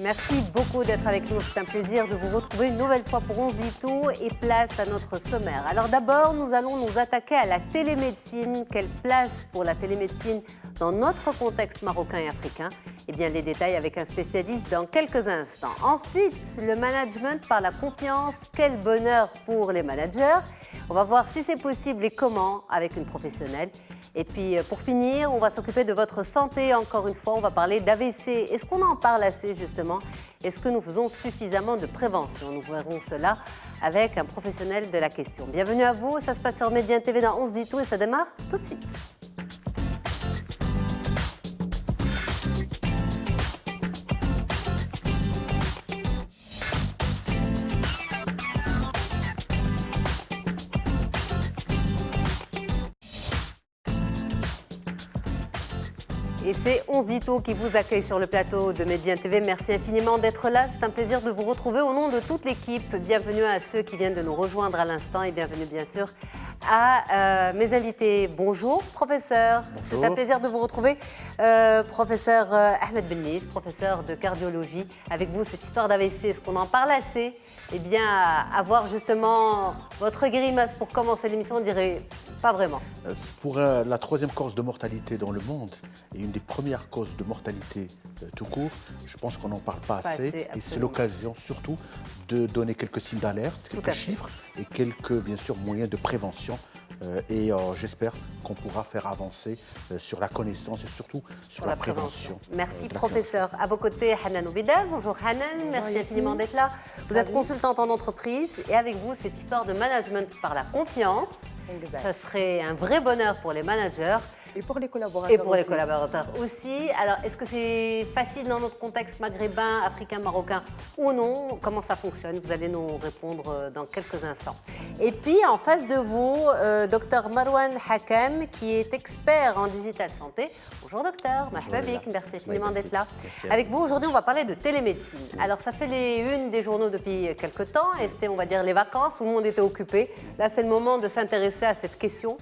Merci beaucoup d'être avec nous. C'est un plaisir de vous retrouver une nouvelle fois pour On se dit tout et place à notre sommaire. Alors d'abord, nous allons nous attaquer à la télémédecine. Quelle place pour la télémédecine dans notre contexte marocain et africain? Eh bien, les détails avec un spécialiste dans quelques instants. Ensuite, le management par la confiance. Quel bonheur pour les managers. On va voir si c'est possible et comment avec une professionnelle. Et puis, pour finir, on va s'occuper de votre santé. Encore une fois, on va parler d'AVC. Est-ce qu'on en parle assez, justement? Est-ce que nous faisons suffisamment de prévention? Nous verrons cela avec un professionnel de la question. Bienvenue à vous. Ça se passe sur Média TV dans On se dit tout et ça démarre tout de suite. Et c'est On se dit tout qui vous accueille sur le plateau de Média TV. Merci infiniment d'être là. C'est un plaisir de vous retrouver au nom de toute l'équipe. Bienvenue à ceux qui viennent de nous rejoindre à l'instant et bienvenue bien sûr à mes invités. Bonjour professeur. Bonjour. C'est un plaisir de vous retrouver. Professeur Ahmed Bennis, professeur de cardiologie. Avec vous, cette histoire d'AVC, est-ce qu'on en parle assez? Eh bien, avoir justement votre grimace pour commencer l'émission, on dirait pas vraiment. Pour la troisième cause de mortalité dans le monde et une des premières causes de mortalité tout court, je pense qu'on n'en parle pas assez. Et c'est l'occasion surtout de donner quelques signes d'alerte, quelques chiffres et quelques, bien sûr, moyens de prévention. Et j'espère qu'on pourra faire avancer sur la connaissance et surtout sur la prévention. Merci professeur. À vos côtés, Hanan Oubidal. Bonjour Hanan, merci infiniment d'être là. Vous êtes consultante en entreprise et avec vous, cette histoire de management par la confiance. Exact. Ça serait un vrai bonheur pour les managers. Et pour les collaborateurs Et pour les collaborateurs aussi. Alors, est-ce que c'est facile dans notre contexte maghrébin, africain, marocain ou non? Comment ça fonctionne? Vous allez nous répondre dans quelques instants. Et puis, en face de vous, Dr Marwan Hakam, qui est expert en digital santé. Bonjour docteur, Marhaba bik, merci infiniment d'être là. Avec vous, aujourd'hui, on va parler de télémédecine. Alors, ça fait les unes des journaux depuis quelques temps et c'était, on va dire, les vacances où le monde était occupé. Là, c'est le moment de s'intéresser à cette question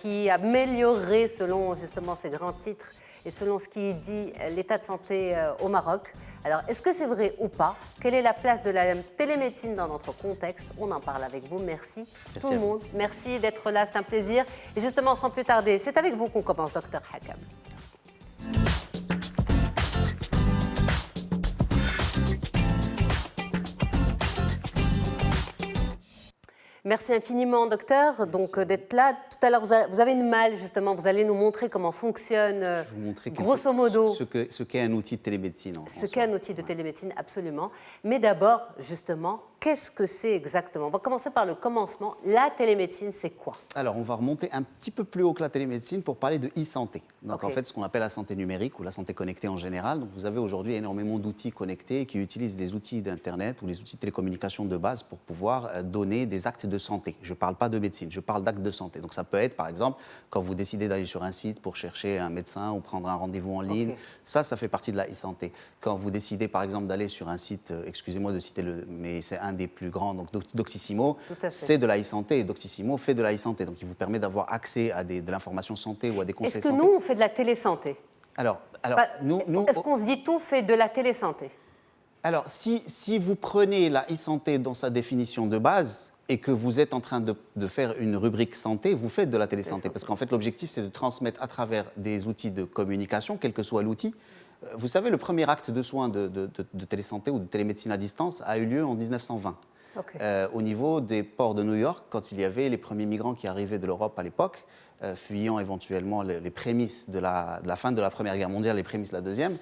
qui améliorerait, selon justement ces grands titres et selon ce qui dit l'état de santé au Maroc. Alors, est-ce que c'est vrai ou pas? Quelle est la place de la télémédecine dans notre contexte? On en parle avec vous. Merci tout le monde. Merci d'être là, c'est un plaisir. Et justement, sans plus tarder, c'est avec vous qu'on commence, docteur Hakam. Merci infiniment, docteur, donc d'être là. Tout à l'heure, vous avez une malle, justement. Vous allez nous montrer comment fonctionne, grosso modo, ce qu'est un outil de télémédecine. Ce qu'est un outil de télémédecine, absolument. Mais d'abord, justement, qu'est-ce que c'est exactement? On va commencer par le commencement. La télémédecine, c'est quoi? Alors, on va remonter un petit peu plus haut que la télémédecine pour parler de e-santé. Donc, en fait, ce qu'on appelle la santé numérique ou la santé connectée en général. Donc, vous avez aujourd'hui énormément d'outils connectés qui utilisent des outils d'Internet ou les outils de télécommunication de base pour pouvoir donner des actes de santé. Je ne parle pas de médecine, je parle d'actes de santé. Donc ça peut être, par exemple, quand vous décidez d'aller sur un site pour chercher un médecin ou prendre un rendez-vous en ligne, ça fait partie de la e-santé. Quand vous décidez, par exemple, d'aller sur un site, excusez-moi de citer mais c'est un des plus grands, donc Doctissimo, c'est de la e-santé. Doctissimo fait de la e-santé, donc il vous permet d'avoir accès à de l'information santé ou à des conseils santé. Est-ce que nous, on fait de la télésanté? Est-ce qu'on se dit tout fait de la télésanté? Alors, si vous prenez la e-santé dans sa définition de base, et que vous êtes en train de faire une rubrique santé, vous faites de la télésanté. Parce qu'en fait, l'objectif, c'est de transmettre à travers des outils de communication, quel que soit l'outil. Vous savez, le premier acte de soins de télésanté ou de télémédecine à distance a eu lieu en 1920. Au niveau des ports de New York, quand il y avait les premiers migrants qui arrivaient de l'Europe à l'époque, fuyant éventuellement les prémices de la fin de la Première Guerre mondiale, les prémices de la Deuxième.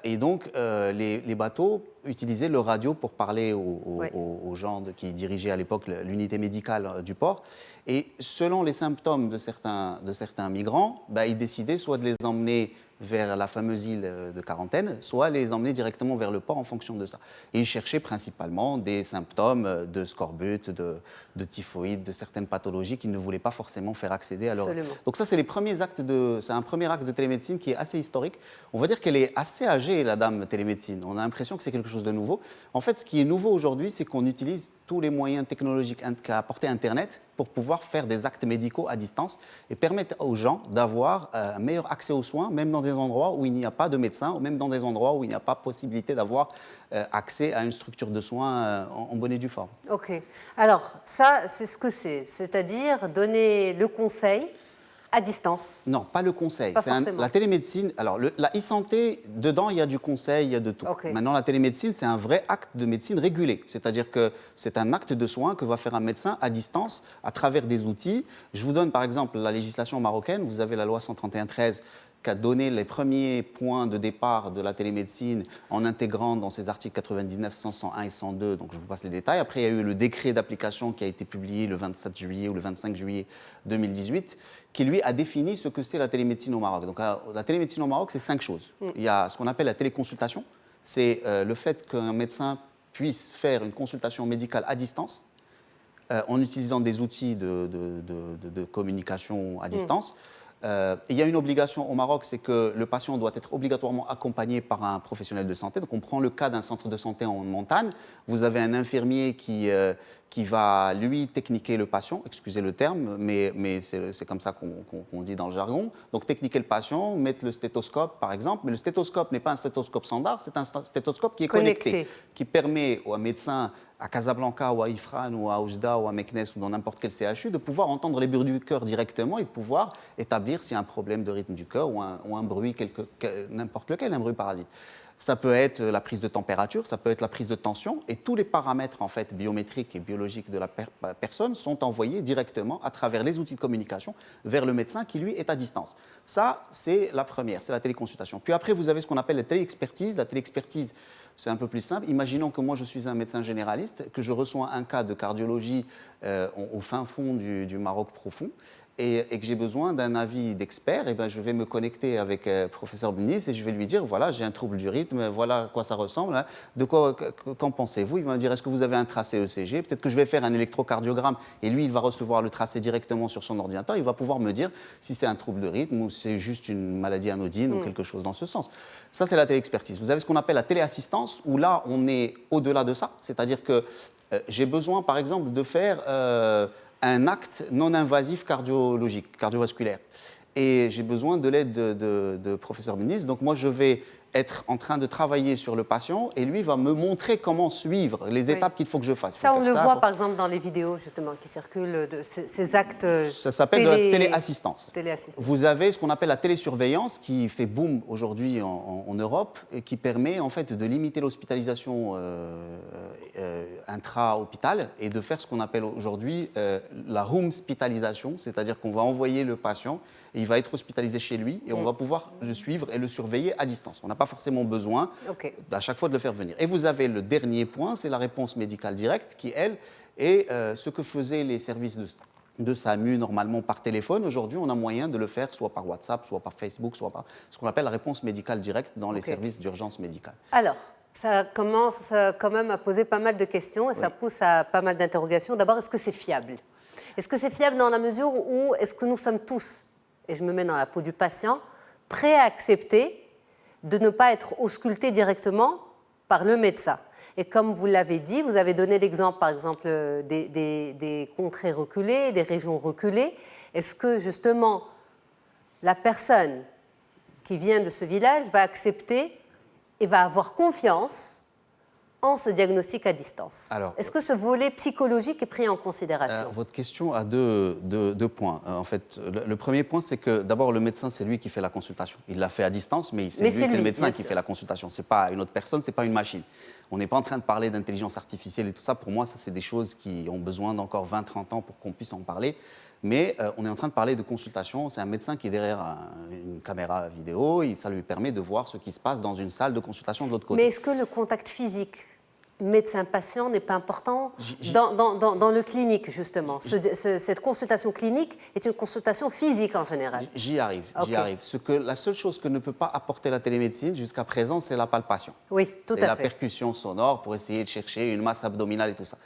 Et donc, les bateaux utilisaient le radio pour parler aux gens qui dirigeaient à l'époque l'unité médicale du port. Et selon les symptômes de certains migrants, ils décidaient soit de les emmener vers la fameuse île de quarantaine, soit les emmener directement vers le port en fonction de ça. Et ils cherchaient principalement des symptômes de scorbut, de typhoïde, de certaines pathologies qu'ils ne voulaient pas forcément faire accéder à leur... Donc ça, c'est un premier acte de télémédecine qui est assez historique. On va dire qu'elle est assez âgée, la dame télémédecine. On a l'impression que c'est quelque chose de nouveau. En fait, ce qui est nouveau aujourd'hui, c'est qu'on utilise tous les moyens technologiques qu'a apporté Internet pour pouvoir faire des actes médicaux à distance et permettre aux gens d'avoir un meilleur accès aux soins, même dans des endroits où il n'y a pas de médecin, ou même dans des endroits où il n'y a pas possibilité d'avoir accès à une structure de soins en bonne et due forme. OK. Alors, ça, c'est ce que c'est-à-dire donner le conseil à distance. Non, pas le conseil. Pas forcément. La télémédecine, alors la e-santé, dedans, il y a du conseil, il y a de tout. Okay. Maintenant, la télémédecine, c'est un vrai acte de médecine régulé. C'est-à-dire que c'est un acte de soin que va faire un médecin à distance à travers des outils. Je vous donne par exemple la législation marocaine. Vous avez la loi 131-13 qui a donné les premiers points de départ de la télémédecine en intégrant dans ses articles 99, 100, 101 et 102. Donc je vous passe les détails. Après, il y a eu le décret d'application qui a été publié le 27 juillet ou le 25 juillet 2018 qui, lui, a défini ce que c'est la télémédecine au Maroc. Donc la télémédecine au Maroc, c'est 5 choses. Il y a ce qu'on appelle la téléconsultation. C'est le fait qu'un médecin puisse faire une consultation médicale à distance en utilisant des outils de communication à distance. Il y a une obligation au Maroc, c'est que le patient doit être obligatoirement accompagné par un professionnel de santé. Donc on prend le cas d'un centre de santé en montagne. Vous avez un infirmier qui va, lui, techniquer le patient, excusez le terme, mais c'est comme ça qu'on dit dans le jargon. Donc techniquer le patient, mettre le stéthoscope, par exemple. Mais le stéthoscope n'est pas un stéthoscope standard, c'est un stéthoscope qui est connecté, qui permet au médecin à Casablanca ou à Ifrane ou à Oujda ou à Meknès ou dans n'importe quel CHU, de pouvoir entendre les bruits du cœur directement et de pouvoir établir s'il y a un problème de rythme du cœur ou un bruit, n'importe lequel, un bruit parasite. Ça peut être la prise de température, ça peut être la prise de tension, et tous les paramètres en fait, biométriques et biologiques de la personne sont envoyés directement à travers les outils de communication vers le médecin qui, lui, est à distance. Ça, c'est la première, c'est la téléconsultation. Puis après, vous avez ce qu'on appelle la téléexpertise. La téléexpertise, c'est un peu plus simple. Imaginons que moi, je suis un médecin généraliste, que je reçois un cas de cardiologie au fin fond du Maroc profond, et que j'ai besoin d'un avis d'expert. Et ben, je vais me connecter avec professeur Benis et je vais lui dire, voilà, j'ai un trouble du rythme, voilà à quoi ça ressemble, hein. Qu'en pensez-vous? Il va me dire, est-ce que vous avez un tracé ECG? Peut-être que je vais faire un électrocardiogramme et lui, il va recevoir le tracé directement sur son ordinateur. Il va pouvoir me dire si c'est un trouble de rythme ou si c'est juste une maladie anodine ou quelque chose dans ce sens. Ça, c'est la téléexpertise. Vous avez ce qu'on appelle la téléassistance, où là, on est au-delà de ça. C'est-à-dire que j'ai besoin, par exemple, de faire un acte non invasif cardiovasculaire. Et j'ai besoin de l'aide de professeur Benis. Donc moi, je vais être en train de travailler sur le patient et lui va me montrer comment suivre les étapes qu'il faut que je fasse. Ça, on le voit par exemple dans les vidéos justement qui circulent, de ces actes. Ça s'appelle de la téléassistance. Téléassistance. Vous avez ce qu'on appelle la télésurveillance qui fait boom aujourd'hui en Europe et qui permet en fait de limiter l'hospitalisation intra-hôpital et de faire ce qu'on appelle aujourd'hui la home hospitalisation, c'est-à-dire qu'on va envoyer le patient et il va être hospitalisé chez lui et on va pouvoir le suivre et le surveiller à distance. On n'a pas forcément besoin à chaque fois de le faire venir. Et vous avez le dernier point, c'est la réponse médicale directe qui, elle, est ce que faisaient les services de SAMU normalement par téléphone. Aujourd'hui, on a moyen de le faire soit par WhatsApp, soit par Facebook, soit par ce qu'on appelle la réponse médicale directe dans les services d'urgence médicale. Alors, ça commence quand même à poser pas mal de questions et ça pousse à pas mal d'interrogations. D'abord, est-ce que c'est fiable? Est-ce que c'est fiable dans la mesure où est-ce que nous sommes tous, et je me mets dans la peau du patient, prêts à accepter de ne pas être auscultés directement par le médecin? Et comme vous l'avez dit, vous avez donné l'exemple, par exemple, des contrées reculées, des régions reculées. Est-ce que, justement, la personne qui vient de ce village va accepter et va avoir confiance en ce diagnostic à distance? Est-ce que ce volet psychologique est pris en considération? Votre question a deux points. En fait, le premier point, c'est que d'abord, le médecin, c'est lui qui fait la consultation. Il l'a fait à distance, mais c'est le médecin qui fait la consultation. Ce n'est pas une autre personne, ce n'est pas une machine. On n'est pas en train de parler d'intelligence artificielle et tout ça. Pour moi, ça, c'est des choses qui ont besoin d'encore 20-30 ans pour qu'on puisse en parler. Mais on est en train de parler de consultation. C'est un médecin qui est derrière une caméra vidéo et ça lui permet de voir ce qui se passe dans une salle de consultation de l'autre côté. Mais est-ce que le contact physique médecin-patient n'est pas important dans le clinique, justement? Cette consultation clinique est une consultation physique en général. J'y arrive. La seule chose que ne peut pas apporter la télémédecine jusqu'à présent, c'est la palpation. Oui, tout à fait. C'est la percussion sonore pour essayer de chercher une masse abdominale et tout ça.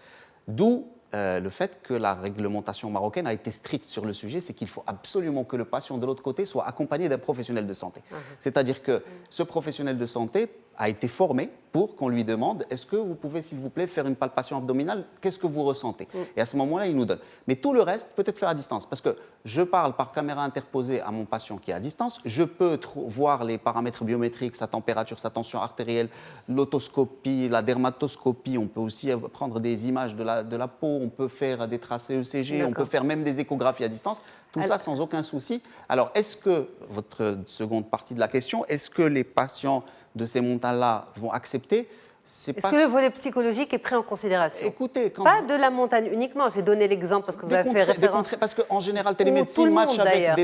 D'où le fait que la réglementation marocaine a été stricte sur le sujet, c'est qu'il faut absolument que le patient de l'autre côté soit accompagné d'un professionnel de santé. C'est-à-dire que ce professionnel de santé a été formé pour qu'on lui demande est-ce que vous pouvez, s'il vous plaît, faire une palpation abdominale, qu'est-ce que vous ressentez? Et à ce moment-là, il nous donne. Mais tout le reste peut être fait à distance, parce que je parle par caméra interposée à mon patient qui est à distance, je peux voir les paramètres biométriques, sa température, sa tension artérielle, l'autoscopie, la dermatoscopie, on peut aussi prendre des images de la peau, on peut faire des tracés ECG, on peut faire même des échographies à distance, tout ça sans aucun souci. Alors, est-ce que, votre seconde partie de la question, est-ce que les patients de ces montagnes-là vont accepter? Est-ce que le volet psychologique est pris en considération? Écoutez, pas de la montagne uniquement. J'ai donné l'exemple parce que vous avez fait référence. Parce qu'en général, télémédecine match avec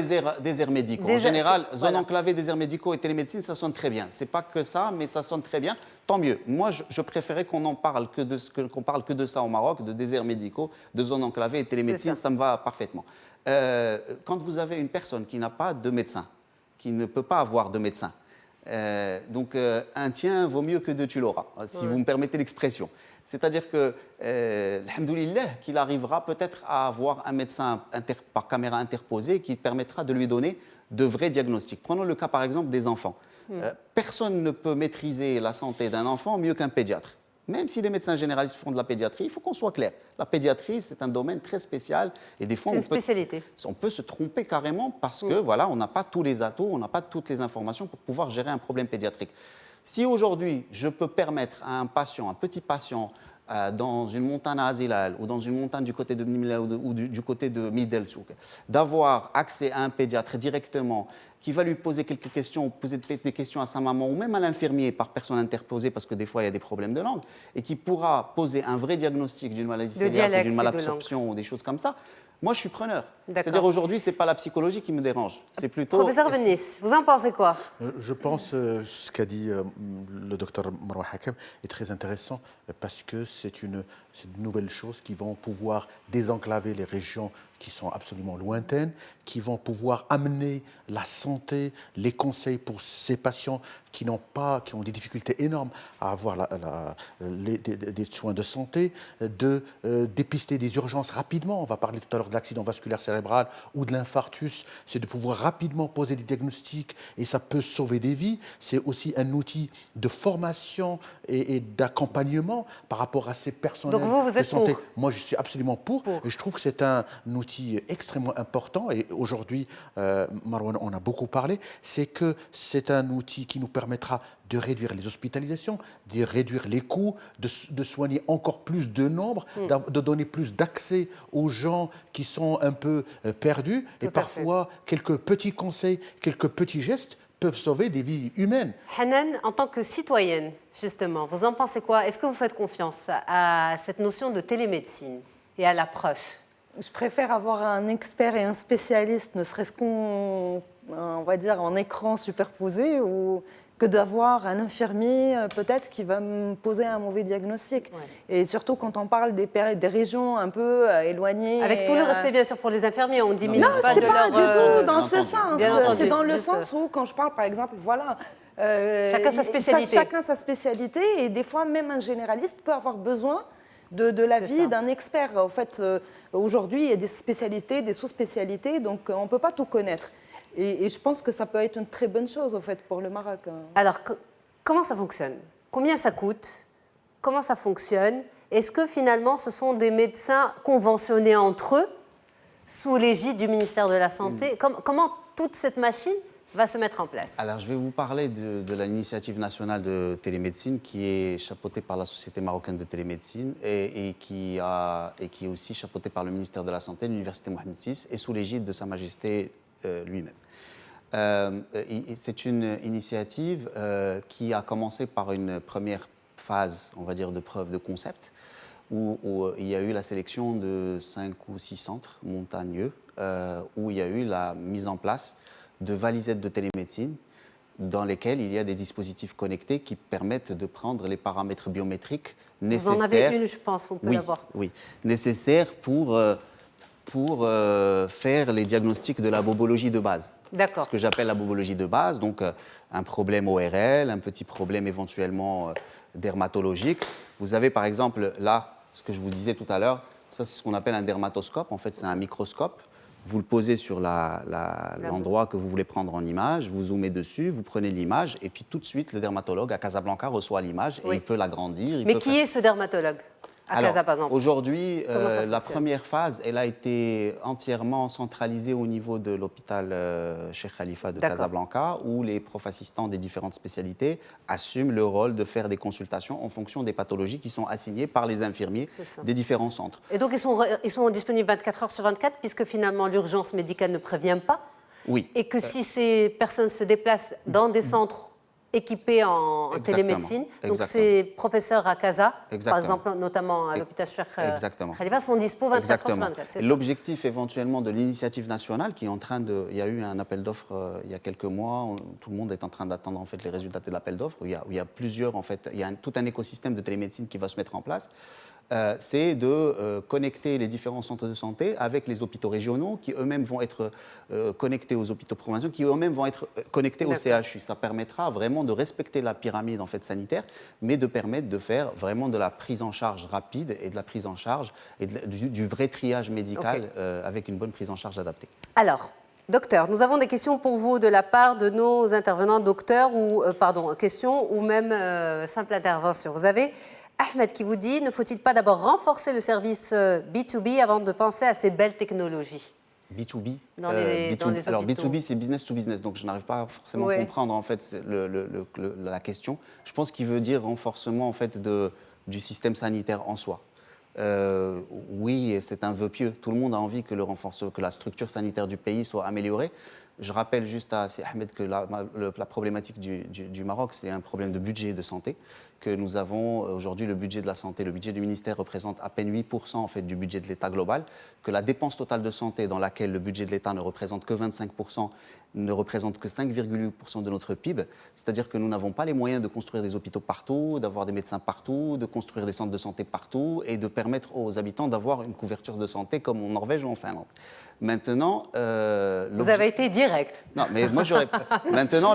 déserts médicaux. En général, zone enclavée, déserts médicaux et télémédecine, ça sonne très bien. C'est pas que ça, mais ça sonne très bien. Tant mieux. Moi, je préférais qu'on en parle qu'on parle que de ça au Maroc, de déserts médicaux, de zones enclavées et télémédecine, ça me va parfaitement. Quand vous avez une personne qui n'a pas de médecin, qui ne peut pas avoir de médecin, donc un tien vaut mieux que deux tu l'auras, si vous me permettez l'expression. C'est-à-dire que, alhamdoulilah, qu'il arrivera peut-être à avoir un médecin par caméra interposée qui permettra de lui donner de vrais diagnostics. Prenons le cas par exemple des enfants. Personne ne peut maîtriser la santé d'un enfant mieux qu'un pédiatre. Même si les médecins généralistes font de la pédiatrie, il faut qu'on soit clair. La pédiatrie, c'est un domaine très spécial et des fois, on peut se tromper carrément parce que voilà, on n'a pas tous les atouts, on n'a pas toutes les informations pour pouvoir gérer un problème pédiatrique. Si aujourd'hui, je peux permettre à un patient, un petit patient, dans une montagne à Azilal ou dans une montagne du côté de Mnimla ou du côté de Middelsouk, d'avoir accès à un pédiatre directement qui va lui poser quelques questions, poser des questions à sa maman ou même à l'infirmier par personne interposée parce que des fois il y a des problèmes de langue et qui pourra poser un vrai diagnostic d'une maladie cœliaque ou d'une malabsorption ou des choses comme ça. Moi, je suis preneur. C'est-à-dire aujourd'hui, ce n'est pas la psychologie qui me dérange. C'est plutôt... Professeur Benis, vous en pensez quoi? Je pense ce qu'a dit le docteur Marouane Hakem est très intéressant parce que c'est une nouvelle chose qui vont pouvoir désenclaver les régions qui sont absolument lointaines, qui vont pouvoir amener la santé, les conseils pour ces patients qui ont des difficultés énormes à avoir des soins de santé, de dépister des urgences rapidement. On va parler tout à l'heure de l'accident vasculaire cérébral ou de l'infarctus. C'est de pouvoir rapidement poser des diagnostics et ça peut sauver des vies. C'est aussi un outil de formation et d'accompagnement par rapport à ces personnels de santé. Pour. Moi, je suis absolument pour. Et je trouve que c'est un outil extrêmement important. Et aujourd'hui, Marouane en a beaucoup parlé. C'est que c'est un outil qui nous permettra de réduire les hospitalisations, de réduire les coûts, de soigner encore plus de nombre, de donner plus d'accès aux gens qui sont un peu perdus. Et parfois, quelques petits conseils, quelques petits gestes peuvent sauver des vies humaines. Hanan, en tant que citoyenne, justement, vous en pensez quoi? Est-ce que vous faites confiance à cette notion de télémédecine et à l'approche? Je préfère avoir un expert et un spécialiste, ne serait-ce qu'on va dire en écran superposé, ou que d'avoir un infirmier peut-être qui va me poser un mauvais diagnostic. Et surtout quand on parle des régions un peu éloignées. Avec tout le respect bien sûr pour les infirmiers, on diminue pas de leur... Non, c'est pas du tout dans ce sens. C'est dans le sens où quand je parle par exemple, voilà... chacun sa spécialité. Chacun sa spécialité et des fois même un généraliste peut avoir besoin de l'avis d'un expert. En fait, aujourd'hui, il y a des spécialités, des sous-spécialités, donc on ne peut pas tout connaître. Et je pense que ça peut être une très bonne chose, en fait, pour le Maroc. Alors, comment ça fonctionne? Combien ça coûte? Comment ça fonctionne? Est-ce que finalement, ce sont des médecins conventionnés entre eux, sous l'égide du ministère de la Santé? Comment toute cette machine va se mettre en place? Alors, je vais vous parler de l'initiative nationale de télémédecine qui est chapeautée par la Société marocaine de télémédecine et qui est aussi chapeautée par le ministère de la Santé, l'Université Mohamed VI et sous l'égide de Sa Majesté lui-même. C'est une initiative qui a commencé par une première phase, on va dire, de preuve de concept, où il y a eu la sélection de 5 ou 6 centres montagneux, où il y a eu la mise en place de valisettes de télémédecine dans lesquelles il y a des dispositifs connectés qui permettent de prendre les paramètres biométriques nécessaires. Vous en avez une, je pense, on peut l'avoir. Oui, nécessaires pour faire les diagnostics de la bobologie de base. D'accord. Ce que j'appelle la bobologie de base, donc un problème ORL, un petit problème éventuellement dermatologique. Vous avez par exemple là, ce que je vous disais tout à l'heure, ça c'est ce qu'on appelle un dermatoscope, en fait c'est un microscope vous le posez sur l'endroit que vous voulez prendre en image, vous zoomez dessus, vous prenez l'image, et puis tout de suite, le dermatologue à Casablanca reçoit l'image et il peut l'agrandir. Mais qui est ce dermatologue à Casa, par exemple? Aujourd'hui, la première phase, elle a été entièrement centralisée au niveau de l'hôpital Cheikh Khalifa de Casablanca, où les profs assistants des différentes spécialités assument le rôle de faire des consultations en fonction des pathologies qui sont assignées par les infirmiers des différents centres. Et donc, ils sont disponibles 24 heures sur 24, puisque finalement, l'urgence médicale ne prévient pas. Oui. Et que si ces personnes se déplacent dans des centres équipés en télémédecine, donc ces professeurs à Casa, par exemple, notamment à l'hôpital Cheikh Khalifa, sont dispo 24 heures sur 24. L'objectif éventuellement de l'initiative nationale qui est en train de... Il y a eu un appel d'offres il y a quelques mois, tout le monde est en train d'attendre en fait, les résultats de l'appel d'offres, où il y a plusieurs, en fait, il y a tout un écosystème de télémédecine qui va se mettre en place. C'est de connecter les différents centres de santé avec les hôpitaux régionaux qui eux-mêmes vont être connectés aux hôpitaux provinciaux, qui eux-mêmes vont être connectés au CHU. Ça permettra vraiment de respecter la pyramide en fait, sanitaire, mais de permettre de faire vraiment de la prise en charge rapide et de la prise en charge et du vrai triage médical avec une bonne prise en charge adaptée. Alors, docteur, nous avons des questions pour vous de la part de nos intervenants docteurs ou, questions ou même simple intervention. Vous avez Ahmed qui vous dit, ne faut-il pas d'abord renforcer le service B2B avant de penser à ces belles technologies? B2B dans les Alors B2B, c'est business to business, donc je n'arrive pas forcément à comprendre en fait, la question. Je pense qu'il veut dire renforcement en fait, du système sanitaire en soi. Oui, c'est un vœu pieux. Tout le monde a envie que la structure sanitaire du pays soit améliorée. Je rappelle juste à Ahmed que la problématique du Maroc, c'est un problème de budget de santé, que nous avons aujourd'hui le budget de la santé, le budget du ministère représente à peine 8% en fait, du budget de l'État global, que la dépense totale de santé dans laquelle le budget de l'État ne représente que 25%, ne représente que 5,8% de notre PIB, c'est-à-dire que nous n'avons pas les moyens de construire des hôpitaux partout, d'avoir des médecins partout, de construire des centres de santé partout et de permettre aux habitants d'avoir une couverture de santé comme en Norvège ou en Finlande. Maintenant, vous avez été direct. Non, mais moi j'aurais. Maintenant,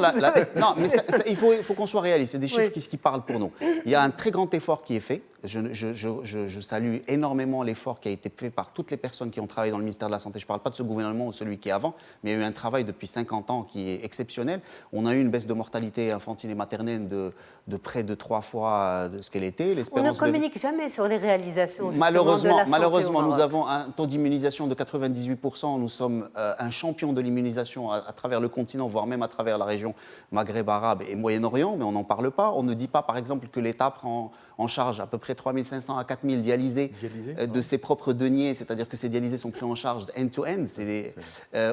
non, mais il faut qu'on soit réaliste. C'est des chiffres qui parlent pour nous. Il y a un très grand effort qui est fait. Je salue énormément l'effort qui a été fait par toutes les personnes qui ont travaillé dans le ministère de la Santé. Je ne parle pas de ce gouvernement ou celui qui est avant, mais il y a eu un travail depuis 50 ans qui est exceptionnel. On a eu une baisse de mortalité infantile et maternelle de près de 3 fois de ce qu'elle était. On ne communique jamais sur les réalisations malheureusement, de la santé malheureusement nous avons un taux d'immunisation de 98%. Nous sommes un champion de l'immunisation à travers le continent, voire même à travers la région Maghreb arabe et Moyen-Orient, mais on n'en parle pas. On ne dit pas, par exemple, que l'État prend en charge à peu près 3500 à 4000 dialysés de ses propres deniers, c'est-à-dire que ces dialysés sont pris en charge end-to-end.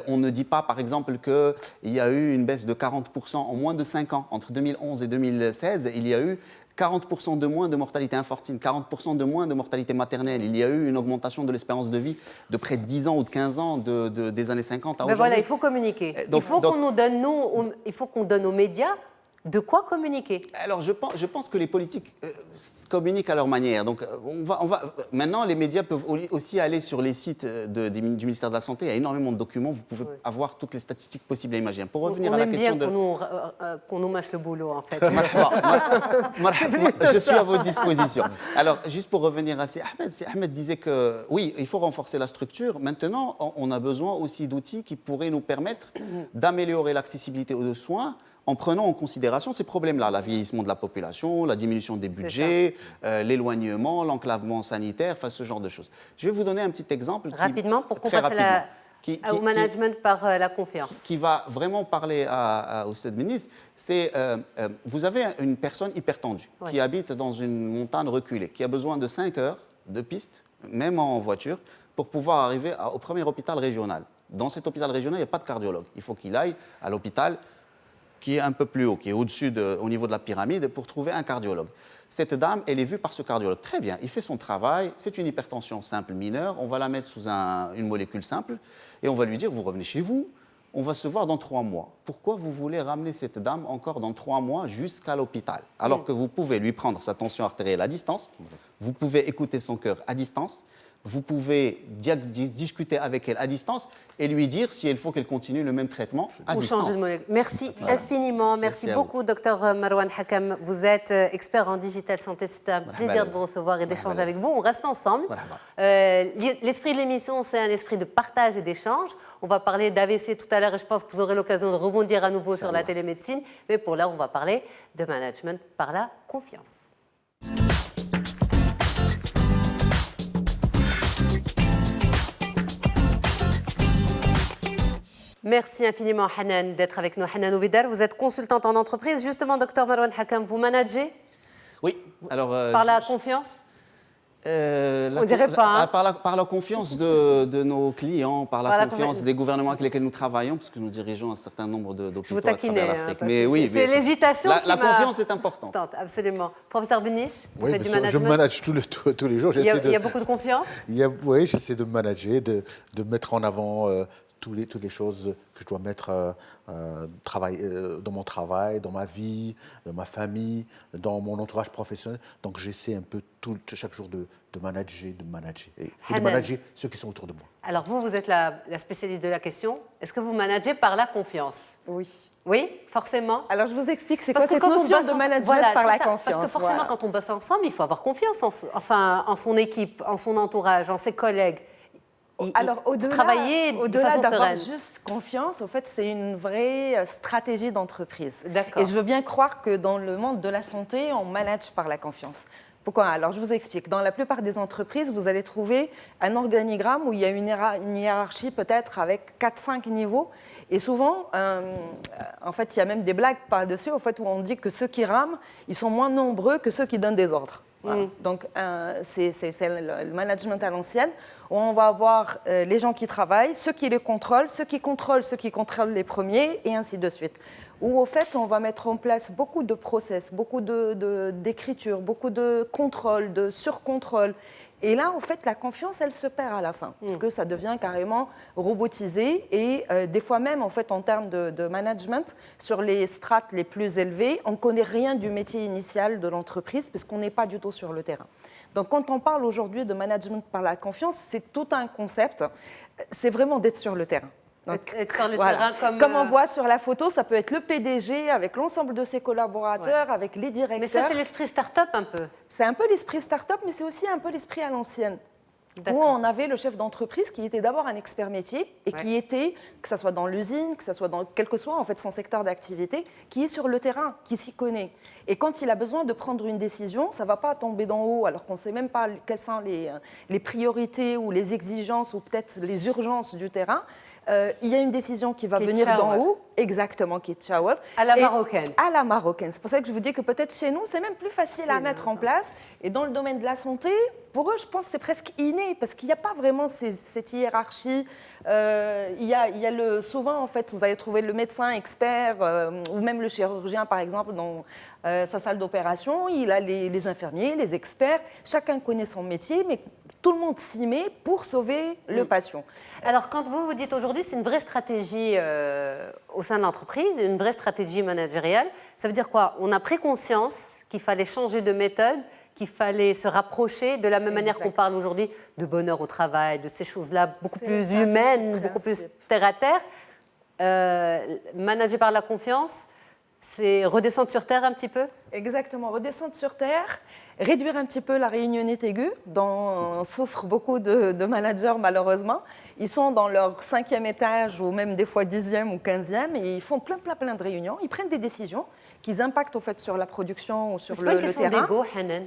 On ne dit pas, par exemple, qu'il y a eu une baisse de 40% en moins de 5 ans. Entre 2011 et 2016, il y a eu 40% de moins de mortalité infantile, 40% de moins de mortalité maternelle. Il y a eu une augmentation de l'espérance de vie de près de 10 ans ou de 15 ans des années 50 à aujourd'hui. Voilà, il faut communiquer. Il faut qu'on donne aux médias de quoi communiquer. Alors, je pense que les politiques communiquent à leur manière. Donc, maintenant, les médias peuvent aussi aller sur les sites du ministère de la Santé. Il y a énormément de documents. Vous pouvez avoir toutes les statistiques possibles et imaginables. Pour revenir à la question qu'on nous masse le boulot, en fait. Je suis à votre disposition. Alors, juste pour revenir à Ahmed disait que, oui, il faut renforcer la structure. Maintenant, on a besoin aussi d'outils qui pourraient nous permettre d'améliorer l'accessibilité aux soins en prenant en considération ces problèmes-là, le vieillissement de la population, la diminution des budgets, l'éloignement, l'enclavement sanitaire, enfin ce genre de choses. Je vais vous donner un petit exemple. Rapidement, pour qu'on passe au management par la confiance. Qui va vraiment parler au Stade ministre, c'est vous avez une personne hypertendue qui habite dans une montagne reculée, qui a besoin de 5 heures de piste, même en voiture, pour pouvoir arriver au premier hôpital régional. Dans cet hôpital régional, il n'y a pas de cardiologue. Il faut qu'il aille à l'hôpital qui est un peu plus haut, qui est au-dessus, au niveau de la pyramide, pour trouver un cardiologue. Cette dame, elle est vue par ce cardiologue. Très bien, il fait son travail, c'est une hypertension simple mineure, on va la mettre sous une molécule simple, et on va lui dire, vous revenez chez vous, on va se voir dans 3 mois. Pourquoi vous voulez ramener cette dame encore dans 3 mois jusqu'à l'hôpital? Alors que vous pouvez lui prendre sa tension artérielle à distance, vous pouvez écouter son cœur à distance, vous pouvez discuter avec elle à distance et lui dire si il faut qu'elle continue le même traitement à distance. Changer de molécule. Merci infiniment. Merci beaucoup, Dr Marouane Hakam. Vous êtes expert en digital santé. C'était un plaisir de vous recevoir et d'échanger avec vous. On reste ensemble. L'esprit de l'émission, c'est un esprit de partage et d'échange. On va parler d'AVC tout à l'heure et je pense que vous aurez l'occasion de rebondir à nouveau sur la télémédecine. Mais pour là, on va parler de management par la confiance. Merci infiniment, Hanan, d'être avec nous. Hanan Ouidar, vous êtes consultante en entreprise. Justement, Dr Marouane Hakam, vous managez? Oui. Alors, par la confiance? On dirait pas. Par la confiance de nos clients, par la confiance des gouvernements avec lesquels nous travaillons, parce que nous dirigeons un certain nombre d'hôpitaux à travers l'Afrique. Mais oui, c'est l'hésitation. La confiance est importante. Absolument. Professeur Benis, vous faites du management? Je manage tous les jours. Il y a beaucoup de confiance? Oui, j'essaie de manager, de mettre en avant toutes les choses que je dois mettre dans mon travail, dans ma vie, dans ma famille, dans mon entourage professionnel. Donc j'essaie un peu chaque jour de manager et de manager ceux qui sont autour de moi. Alors vous êtes la spécialiste de la question. Est-ce que vous managez par la confiance? Oui. Oui, forcément. Alors je vous explique, c'est quoi cette notion de management par la confiance? Parce que forcément, quand on bosse ensemble, il faut avoir confiance en son équipe, en son entourage, en ses collègues. Alors, au-delà d'avoir juste confiance, en fait, c'est une vraie stratégie d'entreprise. D'accord. Et je veux bien croire que dans le monde de la santé, on manage par la confiance. Pourquoi? Alors, je vous explique. Dans la plupart des entreprises, vous allez trouver un organigramme où il y a une hiérarchie peut-être avec 4-5 niveaux. Et souvent, en fait, il y a même des blagues par-dessus, en fait, où on dit que ceux qui rament, ils sont moins nombreux que ceux qui donnent des ordres. Voilà. Donc, c'est le management à l'ancienne, où on va avoir les gens qui travaillent, ceux qui les contrôlent, ceux qui contrôlent les premiers, et ainsi de suite. Où, au fait, on va mettre en place beaucoup de process, beaucoup d'écriture, beaucoup de contrôle, de surcontrôle. Et là, en fait, la confiance, elle se perd à la fin, parce que ça devient carrément robotisé. Et des fois même, en fait, en termes de management, sur les strates les plus élevées, on ne connaît rien du métier initial de l'entreprise, parce qu'on n'est pas du tout sur le terrain. Donc, quand on parle aujourd'hui de management par la confiance, c'est tout un concept. C'est vraiment d'être sur le terrain. Donc, être sur le terrain comme on voit sur la photo, ça peut être le PDG avec l'ensemble de ses collaborateurs, avec les directeurs. Mais ça, c'est l'esprit start-up un peu. C'est un peu l'esprit start-up, mais c'est aussi un peu l'esprit à l'ancienne. Où on avait le chef d'entreprise qui était d'abord un expert métier et qui était, que ce soit dans l'usine, que ce soit dans quel que soit en fait son secteur d'activité, qui est sur le terrain, qui s'y connaît. Et quand il a besoin de prendre une décision, ça ne va pas tomber d'en haut alors qu'on ne sait même pas quelles sont les priorités ou les exigences ou peut-être les urgences du terrain. Il y a une décision qui va venir d'en haut, exactement, qui est shower. À la marocaine. À la marocaine. C'est pour ça que je vous dis que peut-être chez nous, c'est même plus facile à mettre en place. Et dans le domaine de la santé, pour eux, je pense que c'est presque inné, parce qu'il n'y a pas vraiment cette hiérarchie. Souvent, en fait, vous allez trouver le médecin expert ou même le chirurgien, par exemple, dans sa salle d'opération. Il a les infirmiers, les experts. Chacun connaît son métier, mais tout le monde s'y met pour sauver le patient. Alors, quand vous dites aujourd'hui, c'est une vraie stratégie au sein de l'entreprise, une vraie stratégie managériale, ça veut dire quoi? On a pris conscience qu'il fallait changer de méthode, qu'il fallait se rapprocher de la même manière qu'on parle aujourd'hui de bonheur au travail, de ces choses-là beaucoup plus humaines, beaucoup plus terre-à-terre. Manager par la confiance, c'est redescendre sur terre un petit peu? Exactement, redescendre sur terre, réduire un petit peu la réunionnite aiguë, dont souffrent beaucoup de managers malheureusement. Ils sont dans leur 5e étage ou même des fois 10e ou 15e et ils font plein de réunions. Ils prennent des décisions qui impactent au fait sur la production ou sur le terrain. C'est pas une question d'égo, Hanan?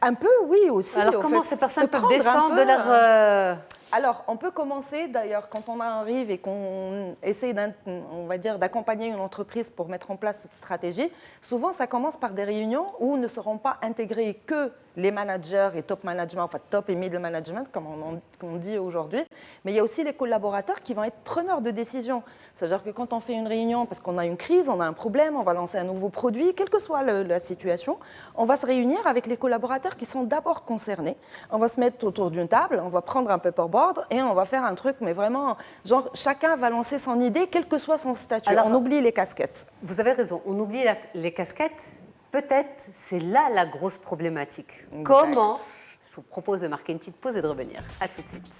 Un peu, oui, aussi. Alors, comment ces personnes peuvent descendre de leur... Alors, on peut commencer, d'ailleurs, quand on arrive et qu'on essaie, on va dire, d'accompagner une entreprise pour mettre en place cette stratégie, souvent, ça commence par des réunions où ne seront pas intégrés que les managers et top management, enfin top et middle management, comme on dit aujourd'hui, mais il y a aussi les collaborateurs qui vont être preneurs de décisions. C'est-à-dire que quand on fait une réunion, parce qu'on a une crise, on a un problème, on va lancer un nouveau produit, quelle que soit la situation, on va se réunir avec les collaborateurs qui sont d'abord concernés. On va se mettre autour d'une table, on va prendre un paperboard et on va faire un truc, mais vraiment, genre, chacun va lancer son idée, quel que soit son statut. Alors, on oublie les casquettes. Vous avez raison, on oublie les casquettes. Peut-être c'est là la grosse problématique. Exact. Comment vous propose de marquer une petite pause et de revenir. À tout de suite.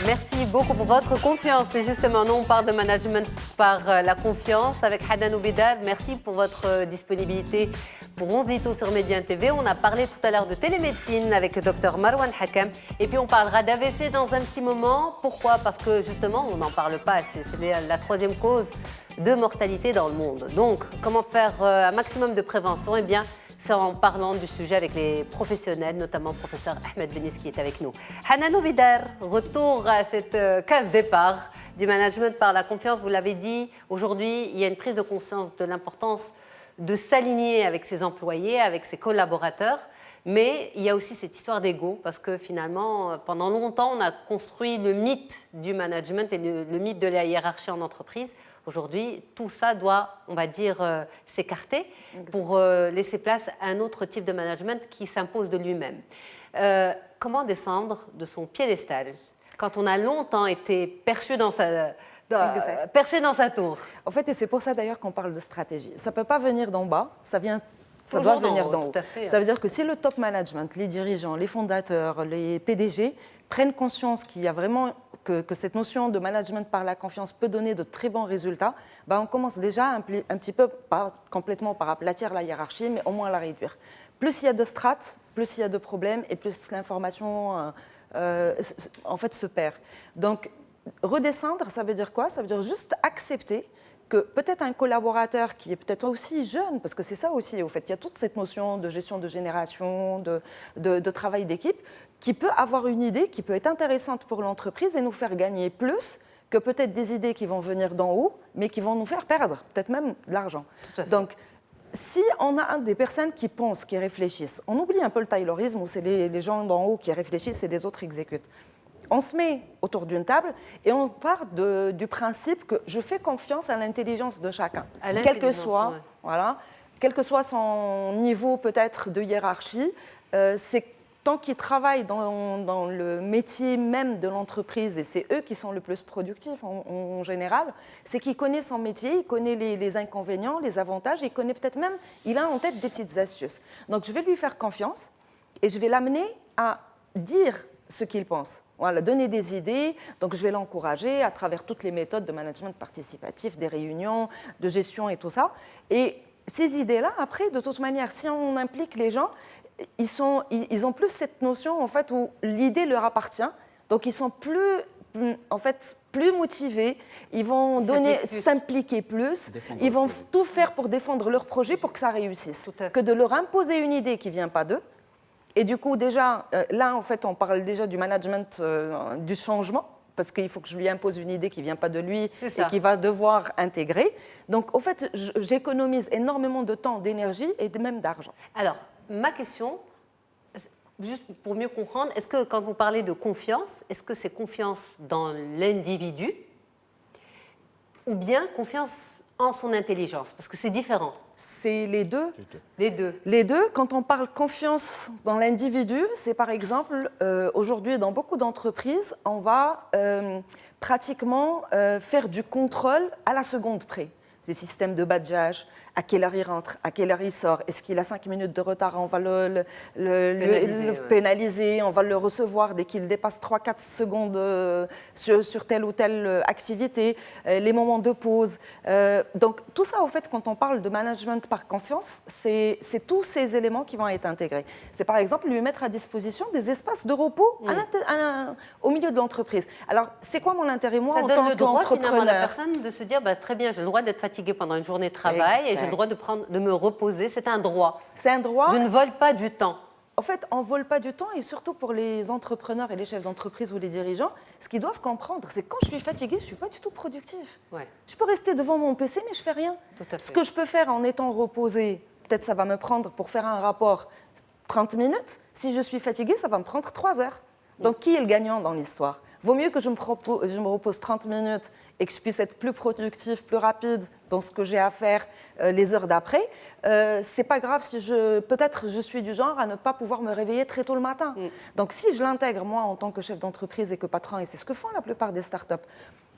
Merci beaucoup pour votre confiance. Et justement, nous, on parle de management par la confiance avec Hanan Oubidar. Merci pour votre disponibilité pour 11 Dito sur Média TV. On a parlé tout à l'heure de télémédecine avec le docteur Marwan Hakam. Et puis, on parlera d'AVC dans un petit moment. Pourquoi? Parce que justement, on n'en parle pas. C'est la troisième cause de mortalité dans le monde. Donc, comment faire un maximum de prévention? Eh bien, c'est en parlant du sujet avec les professionnels, notamment le professeur Ahmed Benis qui est avec nous. Hanan Oubidar, retour à cette case départ du management par la confiance. Vous l'avez dit, aujourd'hui, il y a une prise de conscience de l'importance de s'aligner avec ses employés, avec ses collaborateurs. Mais il y a aussi cette histoire d'ego, parce que finalement, pendant longtemps, on a construit le mythe du management et le mythe de la hiérarchie en entreprise. Aujourd'hui, tout ça doit, on va dire, s'écarter pour laisser place à un autre type de management qui s'impose de lui-même. Comment descendre de son piédestal quand on a longtemps été perché dans sa tour? En fait, et c'est pour ça d'ailleurs qu'on parle de stratégie. Ça ne peut pas venir d'en bas, ça doit venir d'en haut. Ça veut dire que si le top management, les dirigeants, les fondateurs, les PDG prennent conscience qu'il y a vraiment que cette notion de management par la confiance peut donner de très bons résultats, on commence déjà un petit peu, pas complètement par aplatir la hiérarchie, mais au moins la réduire. Plus il y a de strates, plus il y a de problèmes et plus l'information en fait se perd. Donc redescendre, ça veut dire quoi? Ça veut dire juste accepter que peut-être un collaborateur qui est peut-être aussi jeune, parce que c'est ça aussi, au fait, il y a toute cette notion de gestion de génération, de travail d'équipe, qui peut avoir une idée qui peut être intéressante pour l'entreprise et nous faire gagner plus que peut-être des idées qui vont venir d'en haut, mais qui vont nous faire perdre, peut-être même de l'argent. Donc, si on a des personnes qui pensent, qui réfléchissent, on oublie un peu le taylorisme où c'est les gens d'en haut qui réfléchissent et les autres exécutent. On se met autour d'une table et on part du principe que je fais confiance à l'intelligence de chacun, quel que soit son niveau peut-être de hiérarchie. C'est tant qu'ils travaillent dans le métier même de l'entreprise, et c'est eux qui sont le plus productifs en général, c'est qu'ils connaissent son métier, ils connaissent les inconvénients, les avantages, il connaît peut-être même, il a en tête des petites astuces. Donc je vais lui faire confiance et je vais l'amener à dire ce qu'il pense. Voilà, donner des idées. Donc, je vais l'encourager à travers toutes les méthodes de management participatif, des réunions, de gestion et tout ça. Et ces idées-là, après, de toute manière, si on implique les gens, ils ont plus cette notion, en fait, où l'idée leur appartient. Donc, ils sont plus motivés. Ils vont s'impliquer plus. Ils vont tout faire pour défendre leur projet pour que ça réussisse. Que de leur imposer une idée qui ne vient pas d'eux. Et du coup, déjà, là, en fait, on parle déjà du management du changement, parce qu'il faut que je lui impose une idée qui ne vient pas de lui et qu'il va devoir intégrer. Donc, en fait, j'économise énormément de temps, d'énergie et même d'argent. Alors, ma question, juste pour mieux comprendre, est-ce que quand vous parlez de confiance, est-ce que c'est confiance dans l'individu ou bien confiance en son intelligence? Parce que c'est différent. C'est les deux. Les deux, quand on parle confiance dans l'individu, c'est par exemple, aujourd'hui, dans beaucoup d'entreprises, on va pratiquement faire du contrôle à la seconde près. Des systèmes de badgeage, à quelle heure il rentre, à quelle heure il sort, est-ce qu'il a 5 minutes de retard, on va le pénaliser, on va le recevoir dès qu'il dépasse 3-4 secondes sur telle ou telle activité, les moments de pause. Donc tout ça, au fait, quand on parle de management par confiance, c'est tous ces éléments qui vont être intégrés. C'est par exemple lui mettre à disposition des espaces de repos au milieu de l'entreprise. Alors, c'est quoi mon intérêt, moi, en tant qu'entrepreneur? Ça donne le droit, finalement, à la personne de se dire, très bien, j'ai le droit d'être fatiguée pendant une journée de travail et j'ai le droit de me reposer. C'est un droit. C'est un droit. Je ne vole pas du temps. En fait, on ne vole pas du temps, et surtout pour les entrepreneurs et les chefs d'entreprise ou les dirigeants, ce qu'ils doivent comprendre, c'est que quand je suis fatiguée, je ne suis pas du tout productif. Ouais. Je peux rester devant mon PC, mais je ne fais rien. Tout à fait. Ce que je peux faire en étant reposée, peut-être ça va me prendre pour faire un rapport 30 minutes. Si je suis fatiguée, ça va me prendre 3 heures. Donc, qui est le gagnant dans l'histoire? Vaut mieux que je me repose 30 minutes et que je puisse être plus productif, plus rapide dans ce que j'ai à faire les heures d'après. C'est pas grave si peut-être je suis du genre à ne pas pouvoir me réveiller très tôt le matin. Donc si je l'intègre moi en tant que chef d'entreprise et que patron, et c'est ce que font la plupart des startups,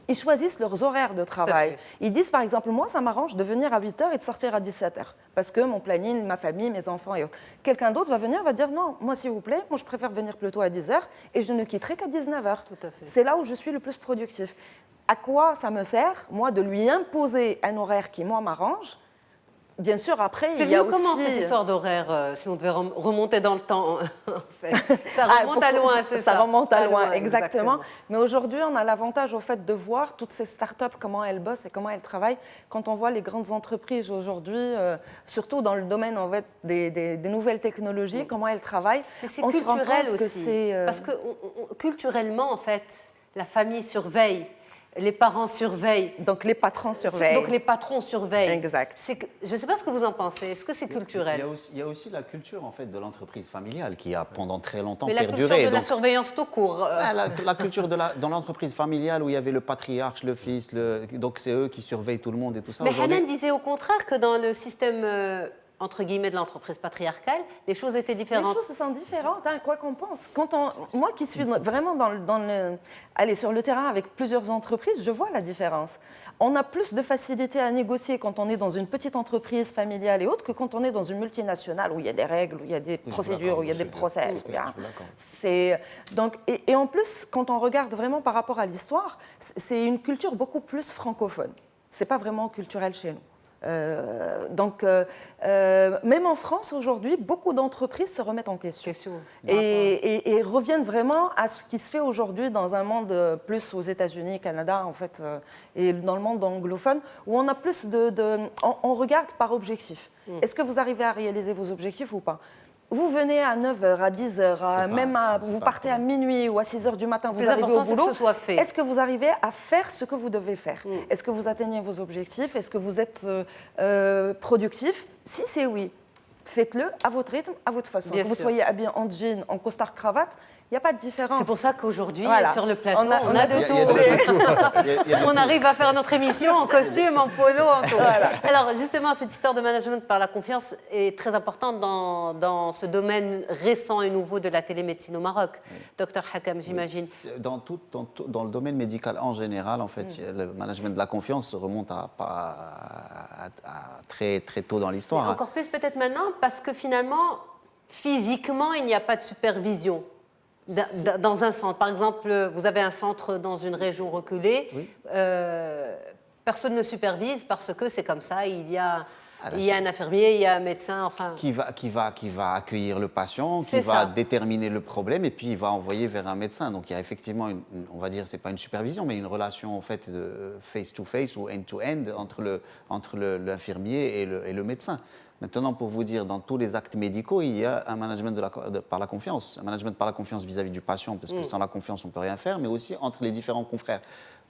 ils choisissent leurs horaires de travail. Ils disent, par exemple, moi, ça m'arrange de venir à 8h et de sortir à 17h, parce que mon planning, ma famille, mes enfants et autres. Quelqu'un d'autre va venir, va dire, non, moi, s'il vous plaît, moi, je préfère venir plutôt à 10h et je ne quitterai qu'à 19h. C'est là où je suis le plus productif. À quoi ça me sert, moi, de lui imposer un horaire qui, moi, m'arrange? Bien sûr, après, il y a aussi... comment cette histoire d'horaire, si on devait remonter dans le temps, en fait? Ça remonte à loin, c'est ça? Ça remonte à loin, exactement. Mais aujourd'hui, on a l'avantage, au fait, de voir toutes ces startups, comment elles bossent et comment elles travaillent. Quand on voit les grandes entreprises aujourd'hui, surtout dans le domaine, en fait, des nouvelles technologies, comment elles travaillent, on se rend compte que c'est... Parce que culturellement, en fait, la famille surveille. Les parents surveillent. Donc les patrons surveillent. Donc les patrons surveillent. Exact. Je ne sais pas ce que vous en pensez. Est-ce que c'est culturel? Il y a aussi la culture en fait de l'entreprise familiale qui a pendant très longtemps perduré. Mais la culture de la surveillance tout court. La culture dans l'entreprise familiale où il y avait le patriarche, le fils, donc c'est eux qui surveillent tout le monde et tout ça. Mais Hanan disait au contraire que dans le système entre guillemets de l'entreprise patriarcale, les choses étaient différentes. Les choses sont différentes, hein, quoi qu'on pense. Moi qui suis vraiment sur le terrain avec plusieurs entreprises, je vois la différence. On a plus de facilité à négocier quand on est dans une petite entreprise familiale et autres que quand on est dans une multinationale où il y a des règles, où il y a des procédures, où il y a des process. Et en plus, quand on regarde vraiment par rapport à l'histoire, c'est une culture beaucoup plus francophone. Ce n'est pas vraiment culturel chez nous. Même en France aujourd'hui, beaucoup d'entreprises se remettent en question et reviennent vraiment à ce qui se fait aujourd'hui dans un monde plus aux États-Unis, Canada en fait, et dans le monde anglophone où on a plus on regarde par objectif. Est-ce que vous arrivez à réaliser vos objectifs ou pas? Vous venez à 9h, à 10h, vous partez à minuit ou à 6h du matin, vous arrivez au boulot. Est-ce que vous arrivez à faire ce que vous devez faire? Est-ce que vous atteignez vos objectifs? Est-ce que vous êtes productif? Si c'est oui, faites-le à votre rythme, à votre façon. Que vous soyez habillé en jean, en costard-cravate, il n'y a pas de différence. C'est pour ça qu'aujourd'hui, sur le plateau, on a de tout. On arrive à faire notre émission en costume, en polo, en tout. Alors justement, cette histoire de management par la confiance est très importante dans ce domaine récent et nouveau de la télémédecine au Maroc. Docteur Hakam, j'imagine. Dans le domaine médical en général, en fait, le management de la confiance remonte à très, très tôt dans l'histoire. Encore plus peut-être maintenant, parce que finalement, physiquement, il n'y a pas de supervision. Dans un centre. Par exemple, vous avez un centre dans une région reculée, personne ne supervise parce que c'est comme ça, il y a un infirmier, il y a un médecin, enfin... Qui va accueillir le patient, qui va déterminer le problème et puis il va envoyer vers un médecin. Donc il y a effectivement, on va dire, c'est pas une supervision, mais une relation en fait de face-to-face ou end-to-end entre l'infirmier et le médecin. Maintenant, pour vous dire, dans tous les actes médicaux, il y a un management par la confiance. Un management par la confiance vis-à-vis du patient, parce que sans la confiance, on ne peut rien faire, mais aussi entre les différents confrères.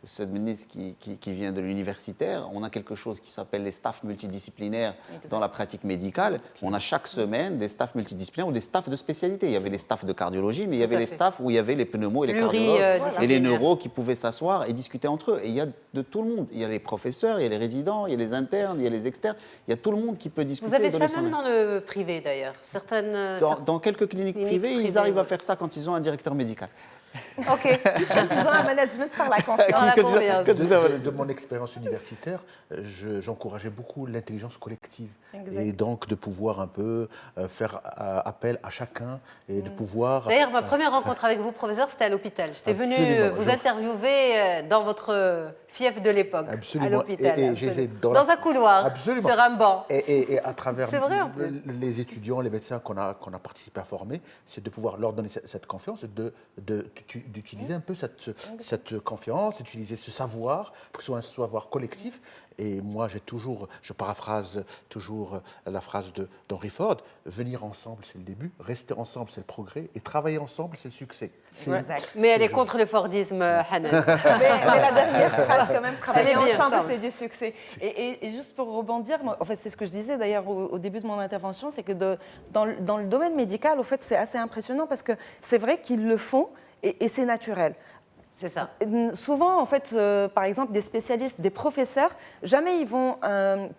Cette ministre qui vient de l'universitaire, on a quelque chose qui s'appelle les staffs multidisciplinaires dans la pratique médicale. On a chaque semaine des staffs multidisciplinaires ou des staffs de spécialité. Il y avait les staffs de cardiologie, mais il y avait les staffs où il y avait les pneumos et les cardiologues et les neuros qui pouvaient s'asseoir et discuter entre eux. Et il y a de tout le monde. Il y a les professeurs, il y a les résidents, il y a les internes, il y a les externes. Il y a tout le monde qui peut discuter. Vous avez ça même dans le privé d'ailleurs. Dans quelques cliniques privées, ils arrivent à faire ça quand ils ont un directeur médical. Ok. Quand ils ont un management par la confiance. De mon expérience universitaire, j'encourageais beaucoup l'intelligence collective. Exact. Et donc de pouvoir un peu faire appel à chacun et de pouvoir... D'ailleurs, ma première rencontre avec vous, professeur, c'était à l'hôpital. J'étais venue vous interviewer dans votre fief de l'époque, à l'hôpital. Dans un couloir, absolument. Sur un banc. Et à travers vrai, les étudiants, les médecins qu'on a participé à former, c'est de pouvoir leur donner cette confiance et d'utiliser un peu cette confiance, d'utiliser ce savoir, pour que ce soit un savoir collectif. Et moi, je paraphrase toujours la phrase d'Henry Ford, venir ensemble, c'est le début, rester ensemble, c'est le progrès, et travailler ensemble, c'est le succet. Mais elle est contre le Fordisme, Hanan. mais la dernière phrase, quand même, travailler ensemble, c'est du succès. Et juste pour rebondir, en fait, c'est ce que je disais d'ailleurs au début de mon intervention, c'est que dans le domaine médical, au fait, c'est assez impressionnant parce que c'est vrai qu'ils le font et c'est naturel. C'est ça. Souvent, en fait, par exemple, des spécialistes, des professeurs, jamais ils vont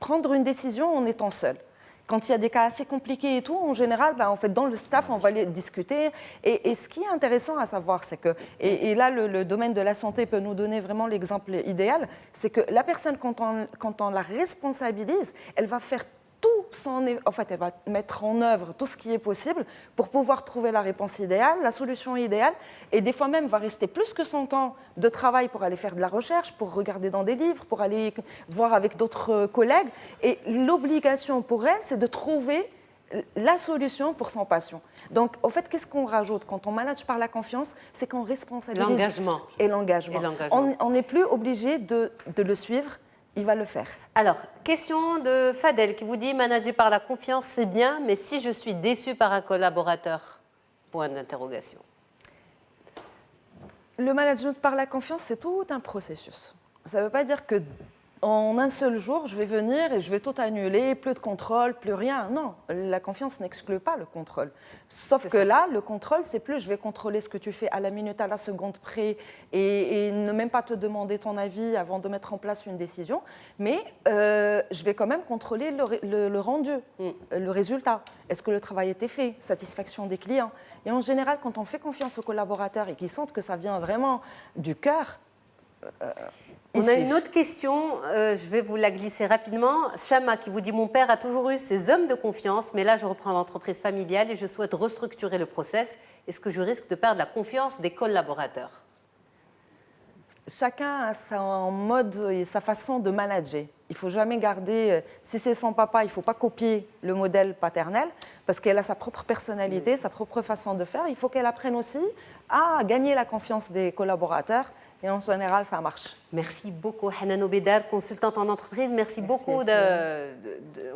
prendre une décision en étant seuls. Quand il y a des cas assez compliqués et tout, en général, en fait, dans le staff, on va les discuter. Et ce qui est intéressant à savoir, c'est que, et là, le domaine de la santé peut nous donner vraiment l'exemple idéal, c'est que la personne, quand on la responsabilise, elle va faire en fait, elle va mettre en œuvre tout ce qui est possible pour pouvoir trouver la réponse idéale, la solution idéale, et des fois même va rester plus que son temps de travail pour aller faire de la recherche, pour regarder dans des livres, pour aller voir avec d'autres collègues. Et l'obligation pour elle, c'est de trouver la solution pour son patient. Donc, au fait, qu'est-ce qu'on rajoute quand on manage par la confiance? C'est qu'on responsabilise. L'engagement. Et l'engagement. On n'est plus obligé de le suivre. Il va le faire. Alors, question de Fadel qui vous dit « Manager par la confiance, c'est bien, mais si je suis déçu par un collaborateur ?» Point d'interrogation. Le management par la confiance, c'est tout un processus. Ça ne veut pas dire que en un seul jour, je vais venir et je vais tout annuler, plus de contrôle, plus rien. Non, la confiance n'exclut pas le contrôle. Sauf que là, le contrôle, c'est plus je vais contrôler ce que tu fais à la minute, à la seconde près et ne même pas te demander ton avis avant de mettre en place une décision. Mais je vais quand même contrôler le rendu, le résultat. Est-ce que le travail a été fait? Satisfaction des clients. Et en général, quand on fait confiance aux collaborateurs et qu'ils sentent que ça vient vraiment du cœur, on a une autre question, je vais vous la glisser rapidement. Chama qui vous dit « Mon père a toujours eu ses hommes de confiance, mais là je reprends l'entreprise familiale et je souhaite restructurer le process. Est-ce que je risque de perdre la confiance des collaborateurs ?» Chacun a son mode et sa façon de manager. Il ne faut jamais garder, si c'est son papa, il ne faut pas copier le modèle paternel parce qu'elle a sa propre personnalité, sa propre façon de faire. Il faut qu'elle apprenne aussi à gagner la confiance des collaborateurs. Et en général, ça marche. Merci beaucoup, Hanan Obedar, consultante en entreprise. Merci beaucoup on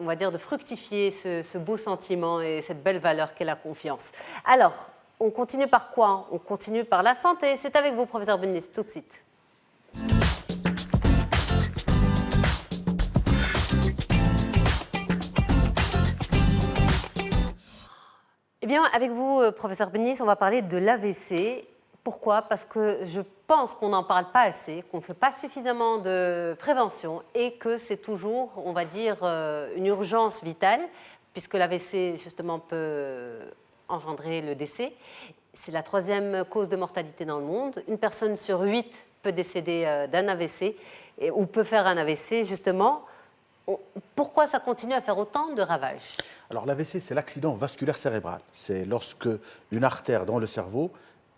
va dire, de fructifier ce beau sentiment et cette belle valeur qu'est la confiance. Alors, on continue par quoi? On continue par la santé. C'est avec vous, professeur Benis, tout de suite. Eh bien, avec vous, professeur Benis, on va parler de l'AVC. Pourquoi? Parce que je pense qu'on n'en parle pas assez, qu'on ne fait pas suffisamment de prévention et que c'est toujours, on va dire, une urgence vitale, puisque l'AVC, justement, peut engendrer le décès. C'est la 3e cause de mortalité dans le monde. Une personne sur 8 peut décéder d'un AVC ou peut faire un AVC, justement. Pourquoi ça continue à faire autant de ravages? Alors l'AVC, c'est l'accident vasculaire cérébral. C'est lorsque une artère dans le cerveau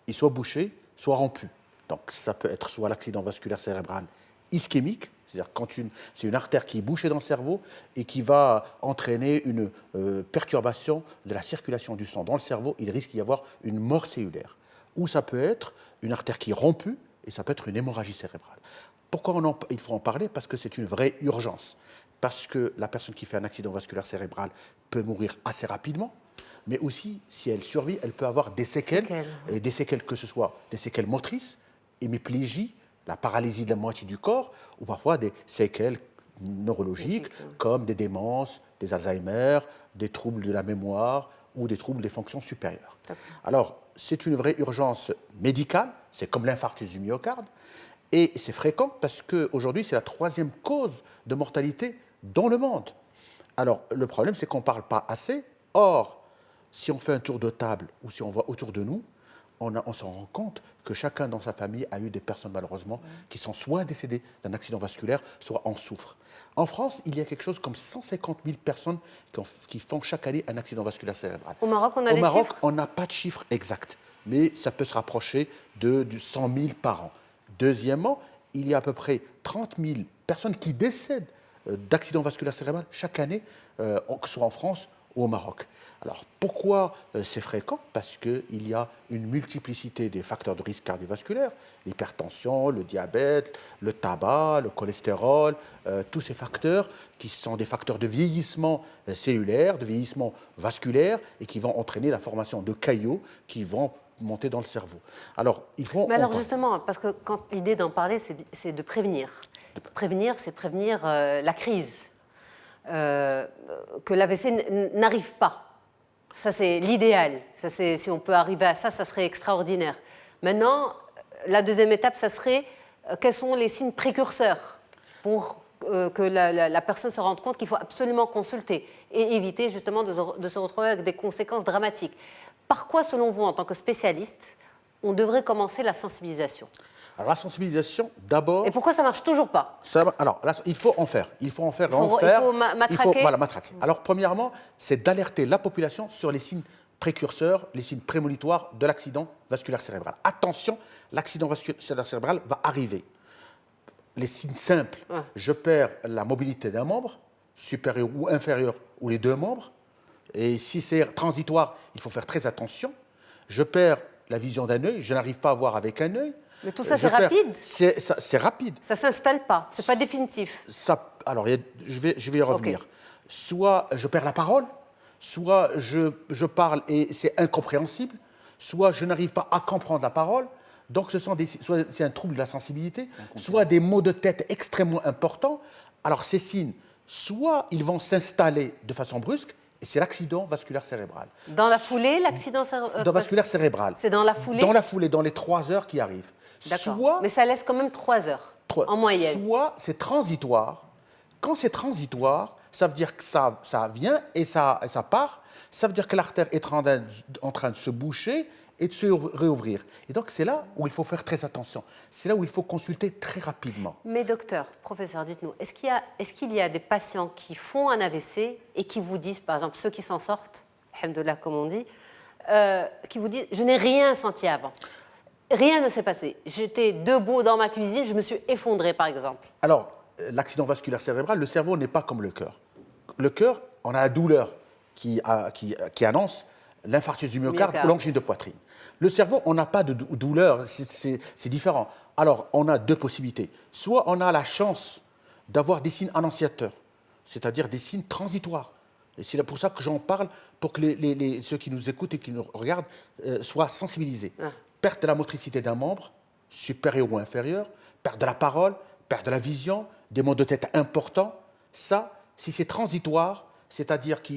est soit bouchée, soit rompue. Donc ça peut être soit l'accident vasculaire cérébral ischémique, c'est-à-dire quand c'est une artère qui est bouchée dans le cerveau et qui va entraîner une perturbation de la circulation du sang dans le cerveau, il risque d'y avoir une mort cellulaire. Ou ça peut être une artère qui est rompue et ça peut être une hémorragie cérébrale. Pourquoi il faut en parler? Parce que c'est une vraie urgence. Parce que la personne qui fait un accident vasculaire cérébral peut mourir assez rapidement, mais aussi, si elle survit, elle peut avoir des séquelles, et des séquelles que ce soit des séquelles motrices, hémiplégie, la paralysie de la moitié du corps, ou parfois des séquelles neurologiques, comme des démences, des Alzheimer, des troubles de la mémoire ou des troubles des fonctions supérieures. Alors, c'est une vraie urgence médicale, c'est comme l'infarctus du myocarde, et c'est fréquent parce qu'aujourd'hui, c'est la 3e cause de mortalité dans le monde. Alors, le problème, c'est qu'on ne parle pas assez. Or, si on fait un tour de table ou si on voit autour de nous, on s'en rend compte que chacun dans sa famille a eu des personnes, malheureusement, qui sont soit décédées d'un accident vasculaire, soit en souffrent. En France, il y a quelque chose comme 150 000 personnes qui font chaque année un accident vasculaire cérébral. Au Maroc, on a des chiffres? Au Maroc, on n'a pas de chiffre exact, mais ça peut se rapprocher de 100 000 par an. Deuxièmement, il y a à peu près 30 000 personnes qui décèdent d'accidents vasculaires cérébraux chaque année, que ce soit en France ou au Maroc. Alors pourquoi c'est fréquent? Parce qu'il y a une multiplicité des facteurs de risque cardiovasculaire, l'hypertension, le diabète, le tabac, le cholestérol, tous ces facteurs qui sont des facteurs de vieillissement cellulaire, de vieillissement vasculaire et qui vont entraîner la formation de caillots qui vont monter dans le cerveau. Alors, il faut... Mais alors justement, parce que quand l'idée d'en parler, c'est de prévenir. Prévenir, c'est prévenir la crise. Que l'AVC n'arrive pas. Ça, c'est l'idéal. Si on peut arriver à ça, ça serait extraordinaire. Maintenant, la 2e étape, ça serait quels sont les signes précurseurs pour que la personne se rende compte qu'il faut absolument consulter et éviter justement de se retrouver avec des conséquences dramatiques. Par quoi, selon vous, en tant que spécialiste, on devrait commencer la sensibilisation? Alors la sensibilisation, d'abord... Et pourquoi ça ne marche toujours pas? Alors, là, il faut en faire. Il faut en faire, matraquer. Il faut, voilà, matraquer. Alors, premièrement, c'est d'alerter la population sur les signes précurseurs, les signes prémonitoires de l'accident vasculaire cérébral. Attention, l'accident vasculaire cérébral va arriver. Les signes simples, je perds la mobilité d'un membre, supérieur ou inférieur, ou les deux membres. Et si c'est transitoire, il faut faire très attention. Je perds la vision d'un œil, je n'arrive pas à voir avec un œil. Mais tout ça, c'est rapide? C'est rapide. Ça ne s'installe pas, ce n'est pas définitif. Alors, je vais y revenir. Okay. Soit je perds la parole, soit je parle et c'est incompréhensible, soit je n'arrive pas à comprendre la parole. Donc, soit c'est un trouble de la sensibilité, soit des maux de tête extrêmement importants. Alors, ces signes, soit ils vont s'installer de façon brusque, et c'est l'accident vasculaire cérébral. Dans la foulée, l'accident vasculaire cérébral. C'est dans la foulée? Dans la foulée, dans les 3 heures qui arrivent. D'accord. Mais ça laisse quand même 3 heures, en moyenne. Soit c'est transitoire. Quand c'est transitoire, ça veut dire que ça vient et ça part. Ça veut dire que l'artère est en train de se boucher et de se réouvrir. Et donc, c'est là où il faut faire très attention. C'est là où il faut consulter très rapidement. Mais docteur, professeur, dites-nous, est-ce qu'il y a des patients qui font un AVC et qui vous disent, par exemple, ceux qui s'en sortent, alhamdoulilah, comme on dit, qui vous disent « je n'ai rien senti avant ». Rien ne s'est passé. J'étais debout dans ma cuisine, je me suis effondrée, par exemple. Alors, l'accident vasculaire cérébral, le cerveau n'est pas comme le cœur. Le cœur, on a la douleur qui annonce l'infarctus du myocarde ou l'angine de poitrine. Le cerveau, on n'a pas de douleur, c'est différent. Alors, on a deux possibilités. Soit on a la chance d'avoir des signes annonciateurs, c'est-à-dire des signes transitoires. Et c'est pour ça que j'en parle, pour que ceux qui nous écoutent et qui nous regardent soient sensibilisés. Perte de la motricité d'un membre, supérieur ou inférieur, perte de la parole, perte de la vision, des maux de tête importants. Ça, si c'est transitoire, c'est-à-dire que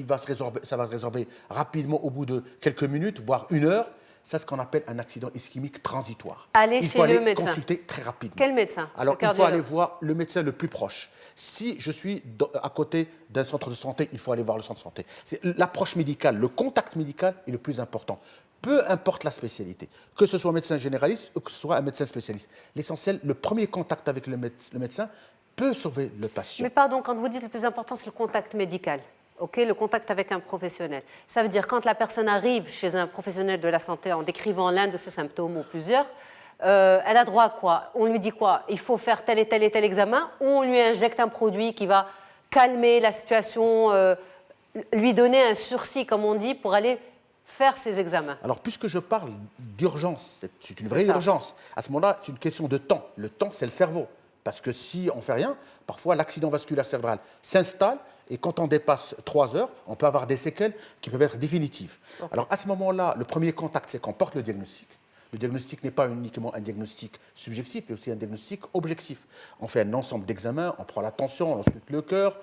ça va se résorber rapidement au bout de quelques minutes, voire 1 heure, c'est ce qu'on appelle un accident ischémique transitoire. Il faut aller consulter très rapidement. Quel médecin? Alors, il faut aller voir le médecin le plus proche. Si je suis à côté d'un centre de santé, il faut aller voir le centre de santé. L'approche médicale, le contact médical est le plus important. Peu importe la spécialité, que ce soit un médecin généraliste ou que ce soit un médecin spécialiste. L'essentiel, le premier contact avec le médecin peut sauver le patient. Mais pardon, quand vous dites le plus important, c'est le contact médical. Okay, le contact avec un professionnel. Ça veut dire quand la personne arrive chez un professionnel de la santé en décrivant l'un de ses symptômes ou plusieurs, elle a droit à quoi? On lui dit quoi? Il faut faire tel et tel et tel examen, ou on lui injecte un produit qui va calmer la situation, lui donner un sursis, comme on dit, pour aller faire ces examens. Alors, puisque je parle d'urgence, c'est une vraie urgence. À ce moment-là, c'est une question de temps. Le temps, c'est le cerveau. Parce que si on ne fait rien, parfois l'accident vasculaire cérébral s'installe et quand on dépasse 3 heures, on peut avoir des séquelles qui peuvent être définitives. Okay. Alors à ce moment-là, le premier contact, c'est qu'on porte le diagnostic. Le diagnostic n'est pas uniquement un diagnostic subjectif, mais aussi un diagnostic objectif. On fait un ensemble d'examens, on prend la tension, on ausculte le cœur,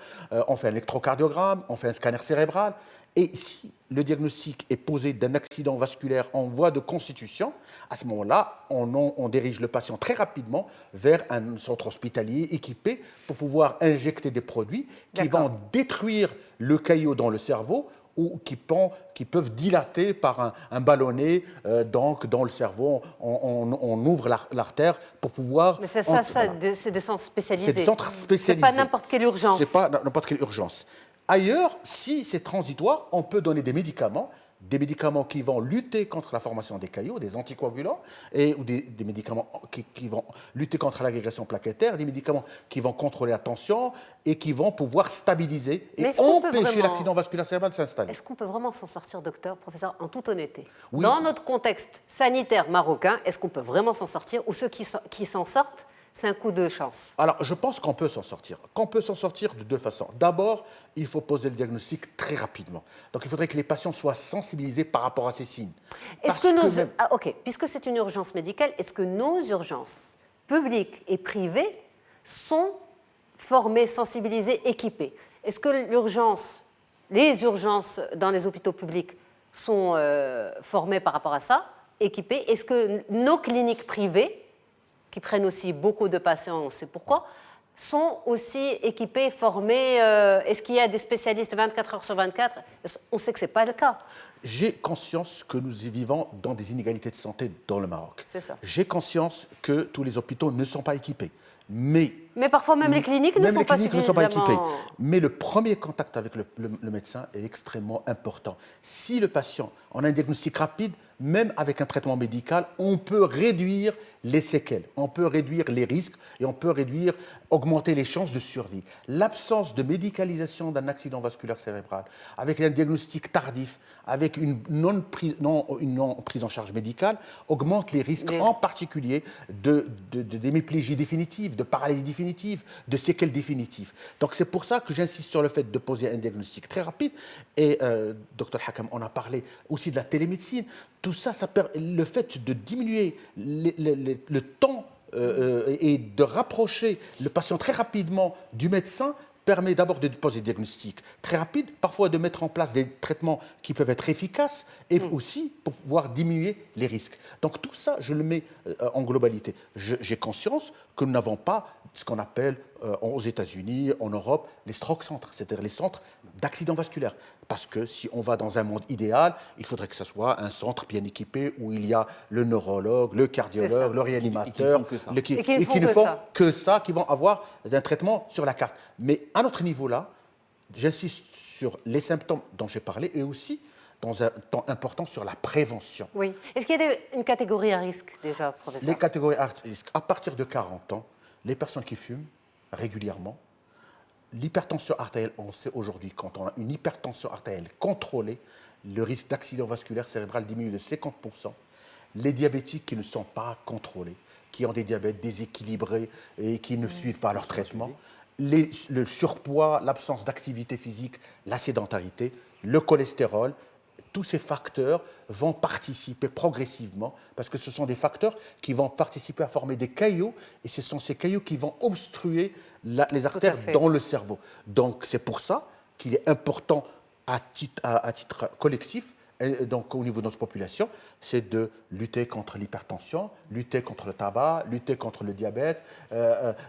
on fait un électrocardiogramme, on fait un scanner cérébral. Et si le diagnostic est posé d'un accident vasculaire en voie de constitution, à ce moment-là, on dirige le patient très rapidement vers un centre hospitalier équipé pour pouvoir injecter des produits qui vont détruire le caillot dans le cerveau ou qui peuvent dilater par un ballonnet donc dans le cerveau. On ouvre l'artère pour pouvoir... Mais c'est c'est des centres spécialisés. C'est des centres spécialisés. C'est pas n'importe quelle urgence. C'est pas n'importe quelle urgence. Ailleurs, si c'est transitoire, on peut donner des médicaments qui vont lutter contre la formation des caillots, des anticoagulants, ou des médicaments qui vont lutter contre l'agrégation plaquettaire, des médicaments qui vont contrôler la tension et qui vont pouvoir stabiliser et empêcher l'accident vasculaire cérébral de s'installer. Est-ce qu'on peut vraiment s'en sortir, docteur, professeur, en toute honnêteté? Oui. Dans notre contexte sanitaire marocain, est-ce qu'on peut vraiment s'en sortir? Ou ceux qui s'en sortent, c'est un coup de chance? Alors, je pense qu'on peut s'en sortir. Qu'on peut s'en sortir de deux façons. D'abord, il faut poser le diagnostic très rapidement. Donc, il faudrait que les patients soient sensibilisés par rapport à ces signes. Puisque c'est une urgence médicale, est-ce que nos urgences publiques et privées sont formées, sensibilisées, équipées? Est-ce que les urgences dans les hôpitaux publics sont formées par rapport à ça, équipées? Est-ce que nos cliniques privées, qui prennent aussi beaucoup de patients, on sait pourquoi, sont aussi équipés, formés? Est-ce qu'il y a des spécialistes 24 heures sur 24? On sait que ce n'est pas le cas. J'ai conscience que nous vivons dans des inégalités de santé dans le Maroc. C'est ça. J'ai conscience que tous les hôpitaux ne sont pas équipés. Mais parfois même les cliniques ne sont pas équipées. Mais le premier contact avec le médecin est extrêmement important. Si le patient en a un diagnostic rapide, même avec un traitement médical, on peut réduire les séquelles, on peut réduire les risques et on peut augmenter les chances de survie. L'absence de médicalisation d'un accident vasculaire cérébral, avec un diagnostic tardif, avec une non prise en charge médicale, augmente les risques, en particulier d'hémiplégie définitive, de paralysie définitive, de séquelles définitives. Donc c'est pour ça que j'insiste sur le fait de poser un diagnostic très rapide. Et Dr Hakam, on a parlé aussi de la télémédecine. Tout ça, le fait de diminuer le temps et de rapprocher le patient très rapidement du médecin permet d'abord de poser des diagnostics très rapides, parfois de mettre en place des traitements qui peuvent être efficaces et aussi pour pouvoir diminuer les risques. Donc tout ça, je le mets en globalité. J'ai conscience que nous n'avons pas ce qu'on appelle aux États-Unis, en Europe, les stroke centres, c'est-à-dire les centres d'accidents vasculaires. Parce que si on va dans un monde idéal, il faudrait que ce soit un centre bien équipé où il y a le neurologue, le cardiologue, le réanimateur, et qui ne font que ça, qui vont avoir un traitement sur la carte. Mais à notre niveau-là, j'insiste sur les symptômes dont j'ai parlé et aussi dans un temps important sur la prévention. Oui. Est-ce qu'il y a une catégorie à risque déjà, professeur? Les catégories à risque, à partir de 40 ans, les personnes qui fument régulièrement, l'hypertension artérielle, on sait aujourd'hui, quand on a une hypertension artérielle contrôlée, le risque d'accident vasculaire cérébral diminue de 50%. Les diabétiques qui ne sont pas contrôlés, qui ont des diabètes déséquilibrés et qui ne suivent pas leur traitement, le surpoids, l'absence d'activité physique, la sédentarité, le cholestérol, tous ces facteurs vont participer progressivement, parce que ce sont des facteurs qui vont participer à former des caillots, et ce sont ces caillots qui vont obstruer les artères dans le cerveau. Donc c'est pour ça qu'il est important à titre collectif, et donc au niveau de notre population, c'est de lutter contre l'hypertension, lutter contre le tabac, lutter contre le diabète.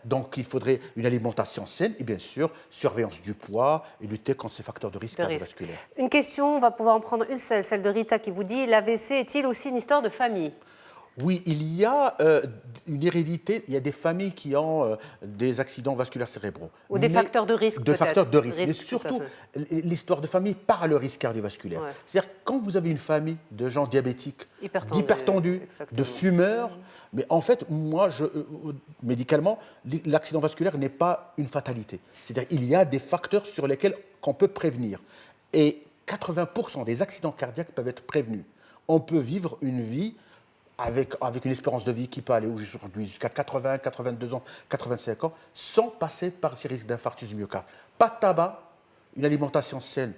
Donc il faudrait une alimentation saine et bien sûr surveillance du poids et lutter contre ces facteurs de risque cardiovasculaire. Une question, on va pouvoir en prendre une seule, celle de Rita qui vous dit: l'AVC est-il aussi une histoire de famille? Oui, il y a une hérédité, il y a des familles qui ont des accidents vasculaires cérébraux. Ou des facteurs de risque, peut-être. Facteurs de risque, mais surtout l'histoire de famille par le risque cardiovasculaire. Ouais. C'est-à-dire quand vous avez une famille de gens diabétiques, d'hypertendus, de fumeurs, mais en fait, moi, médicalement, l'accident vasculaire n'est pas une fatalité. C'est-à-dire qu'il y a des facteurs sur lesquels on peut prévenir. Et 80% des accidents cardiaques peuvent être prévenus. On peut vivre une vie avec une espérance de vie qui peut aller aujourd'hui jusqu'à 80, 82 ans, 85 ans, sans passer par ces risques d'infarctus du myocarde. Pas de tabac, une alimentation saine,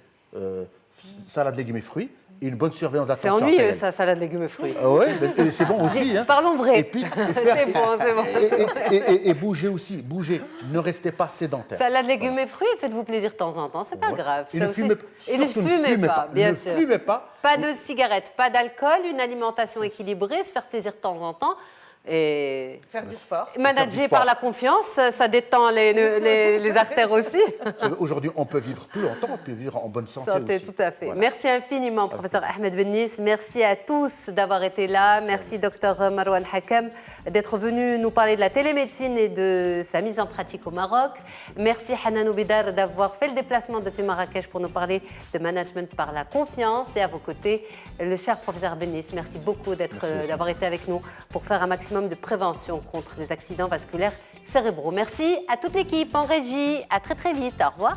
salade, légumes et fruits, et une bonne surveillance de la tension artérielle. C'est ennuyeux, ça, salade, légumes et fruits. Oui, c'est bon aussi. Hein. Parlons vrai. Et puis, c'est bon. Et bougez aussi, bougez. Ne restez pas sédentaire. Salade, légumes et fruits, faites-vous plaisir de temps en temps, c'est pas grave. Et ne fumez pas, bien sûr. Ne fumez pas. Pas de cigarettes, pas d'alcool, une alimentation équilibrée, se faire plaisir de temps en temps. Et faire du sport. Manager par la confiance, ça détend les artères aussi. Aujourd'hui, on peut vivre plus longtemps, on peut vivre en bonne santé aussi. Tout à fait. Voilà. Merci infiniment, professeur Ahmed Bennis. Merci à tous d'avoir été là. Merci, docteur Marouane Hakam, d'être venu nous parler de la télémédecine et de sa mise en pratique au Maroc. Merci, Hanan Oubidar, d'avoir fait le déplacement depuis Marrakech pour nous parler de management par la confiance. Et à vos côtés, le cher professeur Bennis. Merci beaucoup d'avoir été avec nous pour faire un maximum de prévention contre les accidents vasculaires cérébraux. Merci à toute l'équipe en régie. À très très vite. Au revoir.